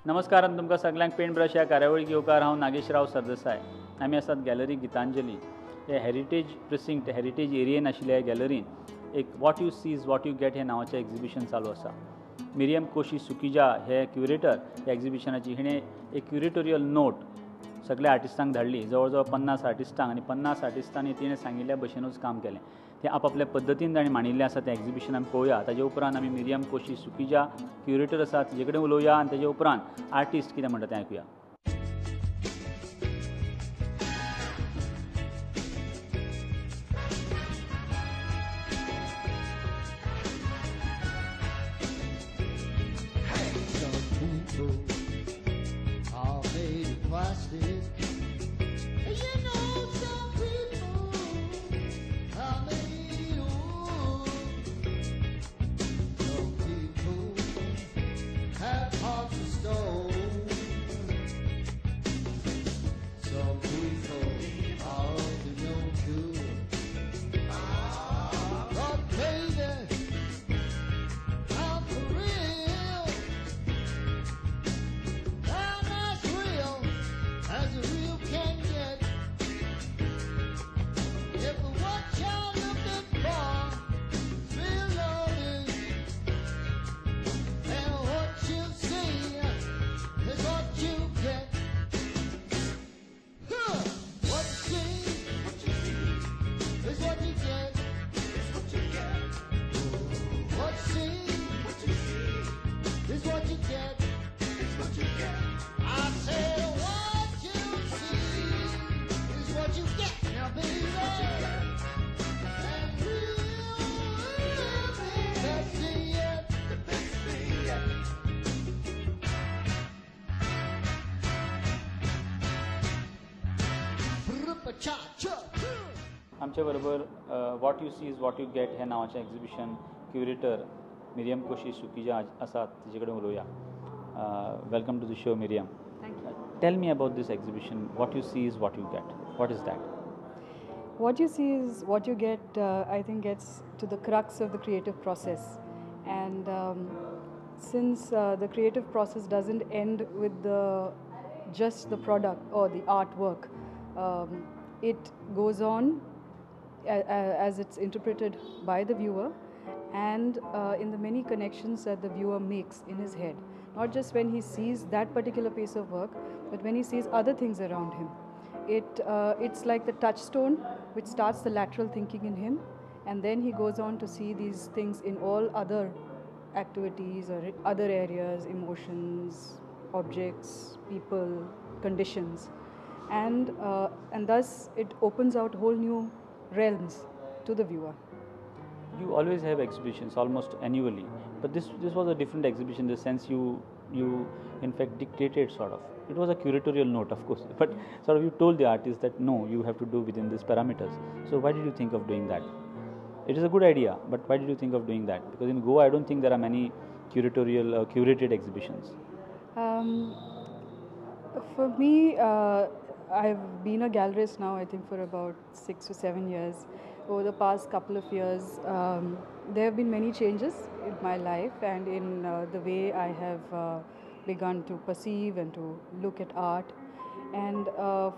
नमस्कार तुमकां सगळ्यांक पेंट ब्रश ह्या कार्यावळीक येवकार. हांव नागेशराव सरदेसाय. आमी आसात गॅलरी गितांजली. हे हेरिटेज प्रिसिंक्ट हेरिटेज एरियेन आशिल्ल्या गॅलरीन एक what you sees what you get हे नांवाचें एग्जिबिशन चालू आसा. मिरियम कोशी सुकिजा हे क्युरेटर ह्या एग्जिबिशनाची. हिणें एक क्युरेटोरियल नोट सगळ्या आर्टिस्टांक धाडली. जवळ जवळ 50 आर्टिस्टांक आनी 50 आर्टिस्टांनी तिणें सांगिल्ल्या भशेनूच काम केलें. तें आपल्या पद्दतीन ताणें मांडिल्लें आसा. तें एग्जिबिशन आमी पळोवया. ताजे उपरांत आमी मिरियम कोशी सुकिजा क्युरेटर आसा तेजे कडेन उलोवया आनी तेजे उपरांत आर्टिस्ट कितें म्हणटा तें आयकुया. आमचे बरोबर what you sees what you get हे नांवाचें exhibition curator Miriam Koshy Sukija आसात. तेजे कडेन उलोवया. Welcome to the show Miriam. Tell me about this exhibition. What you sees what you get. What is that? What you see is what you get, I think gets to the crux of the creative process. And since the creative process doesn't end with just the product or the artwork, it goes on as it's interpreted by the viewer and in the many connections that the viewer makes in his head. Not just when he sees that particular piece of work, but when he sees other things around him. It's like the touchstone which starts the lateral thinking in him, and then he goes on to see these things in all other activities or other areas, emotions, objects, people, conditions, and thus it opens out whole new realms to the viewer. You always have exhibitions almost annually, but this was a different exhibition in the sense you in fact dictated sort of. It was a curatorial note, of course, but sort of you told the artist that no, you have to do within these parameters. So why did you think of doing that? It is a good idea, but why did you think of doing that? Because in Goa I don't think there are many curated exhibitions. For me, I've been a gallerist now, I think, for about 6 or 7 years. Over the past couple of years, there have been many changes in my life and in the way I have begun to perceive and to look at art. And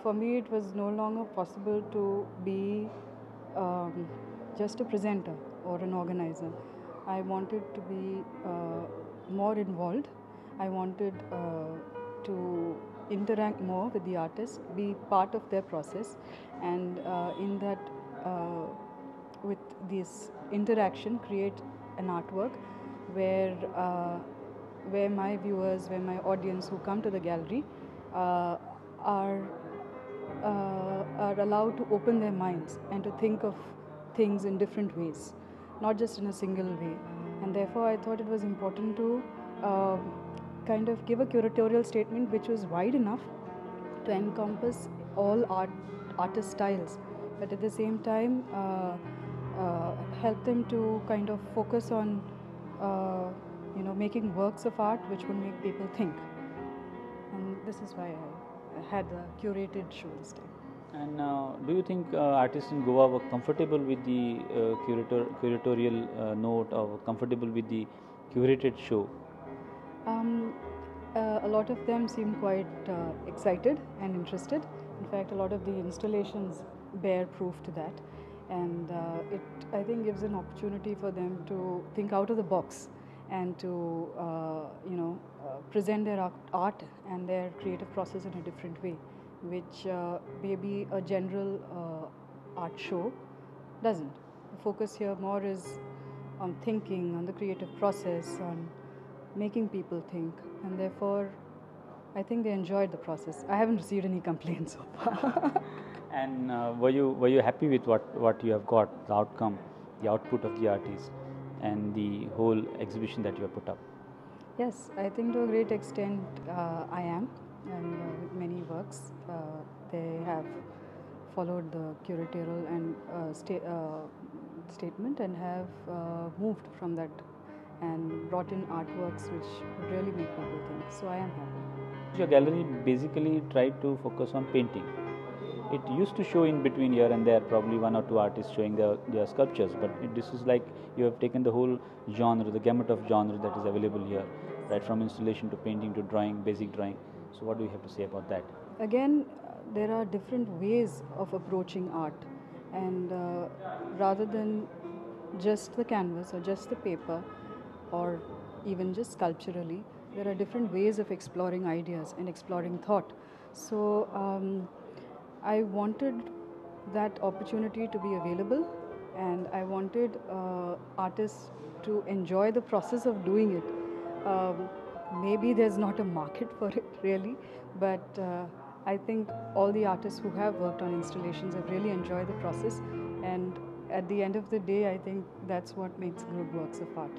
for me, it was no longer possible to be just a presenter or an organizer. I wanted to be more involved. I wanted to interact more with the artists, be part of their process, and in that with this interaction create an artwork where my viewers, where my audience who come to the gallery are allowed to open their minds and to think of things in different ways, not just in a single way. And therefore I thought it was important to kind of give a curatorial statement which was wide enough to encompass all artist styles, but at the same time help them to kind of focus on making works of art which would make people think. And this is why I had a curated show this time. And do you think artists in Goa were comfortable with the curatorial note, or comfortable with the curated show? A lot of them seem quite excited and interested. In fact, a lot of the installations bear proof to that. And it, I think, gives an opportunity for them to think out of the box and to, present their art and their creative process in a different way, which maybe a general art show doesn't. The focus here more is on thinking, on the creative process, on making people think, and therefore I think they enjoyed the process. I haven't received any complaints so far. And were you happy with what you have got, the outcome, the output of the artist, and the whole exhibition that you have put up? Yes, I think to a great extent I am, and with many works they have followed the curatorial and statement and have moved from that and brought in artworks which would really make people think. So I am happy. Your gallery basically tried to focus on painting. It used to show in between here and there, probably one or two artists showing their sculptures, but this is like you have taken the whole genre, the gamut of genre that is available here, right from installation to painting to drawing, basic drawing. So what do you have to say about that? Again, there are different ways of approaching art, and rather than just the canvas or just the paper or even just sculpturally, there are different ways of exploring ideas and exploring thought. So I wanted that opportunity to be available, and I wanted artists to enjoy the process of doing it. Maybe there's not a market for it really, but I think all the artists who have worked on installations have really enjoyed the process, and at the end of the day, I think that's what makes good works of art.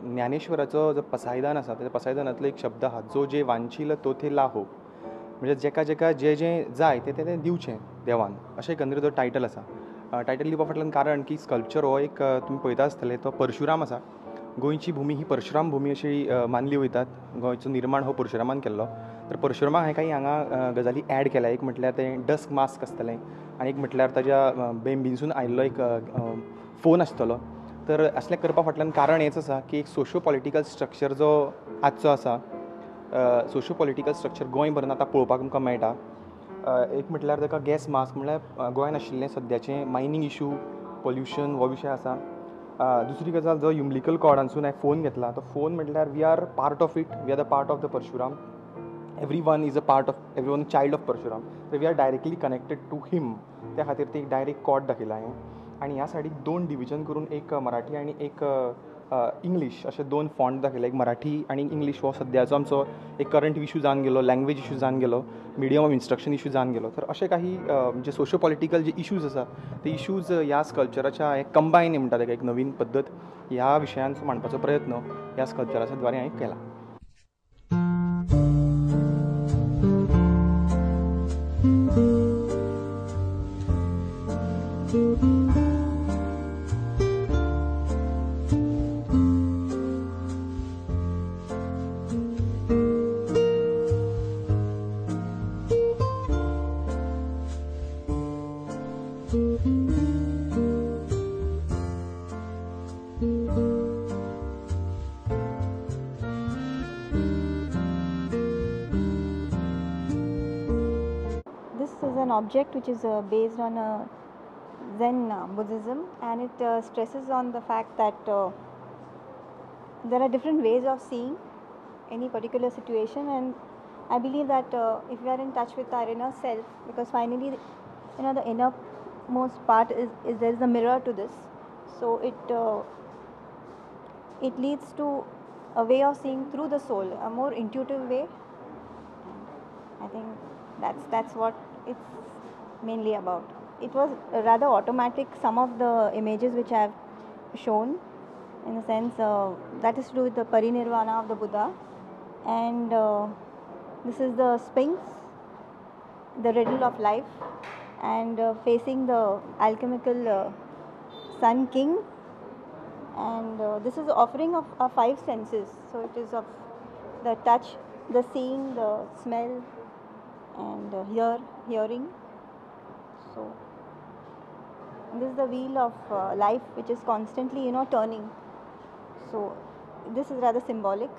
ज्ञानेश्वराचो जो पसायदान आसा त्या पसायदानांतलो एक शब्द आहा, जो जे वांछील तो ते लाहो. म्हणजे जेका जेका जें जें जाय तें तें दिवचें देवान, अशें एकंदरीत तो टायटल आसा. टायटल दिवपा फाटल्यान कारण की स्कल्पचर हो एक तुमी पळयता आसतले तो परशुराम आसा. गोंयची भुमी ही परशुराम भुमी अशी मानली वयतात. गोंयचो निर्माण हो परशुरामान केल्लो. तर परशुरामाक हांवें काही हांगा गजाली ॲड केल्या. एक म्हटल्यार तें डस्क मास्क आसतलें आनी एक म्हटल्यार ताज्या बेंबीनसून आयिल्लो एक फोन आसतलो. तर असलें करपा फाटल्यान कारण हेंच आसा की एक सोशियो पॉलिटिकल स्ट्रक्चर जो आजचो आसा, सोशियो पॉलिटिकल स्ट्रक्चर गोंयभर आतां पळोवपाक तुमकां मेळटा. एक म्हटल्यार ताका गॅस मास्क म्हळ्यार गोंयान आशिल्लें सद्याचें मायनींग इशू, पोल्युशन हो विशय आसा. दुसरी गजाल जो युम्बिलिकल कॉर्डानसून हांवें फोन घेतला, तो फोन म्हटल्यार we are part of it, we are the part of the Parashuram. Every one is a part of every one child of Parashuram. तर we are directly connected to him. त्या खातीर ती एक डायरेक्ट कॉर्ड दाखयला हांवें. आनी ह्या सायडीक 2 डिविजन करून एक मराठी आनी एक इंग्लीश अशे 2 फॉन्ट दाखयले. एक मराठी आनी इंग्लीश हो सद्याचो आमचो एक करंट इशू जावन गेलो, लँग्वेज इशू जावन गेलो, मिडियम ऑफ इन्स्ट्रक्शन इशू जावन गेलो. तर अशे काही जे सोशियो पॉलिटिकल जे इशूज आसा ते इशूज ह्या स्कल्पचराच्या हे कंबायन म्हणटा ताका एक नवीन पद्दत ह्या विशयांचो मांडपाचो प्रयत्न ह्या स्कल्पचराच्या द्वारे हांवें केला. This is an object which is based on Zen Buddhism, and it stresses on the fact that there are different ways of seeing any particular situation, and I believe that if we are in touch with our inner self, because finally, the innermost part is there is a mirror to this, so it leads to a way of seeing through the soul, a more intuitive way. I think that's what it's mainly about. It was rather automatic, some of the images which I have shown, in the sense that is to do with the parinirvana of the Buddha, and this is the Sphinx, the riddle of life, and facing the alchemical Sun King, and this is offering of our 5 senses. So it is of the touch, the seeing, the smell, and hearing. So this is the wheel of life which is constantly turning. So this is rather symbolic.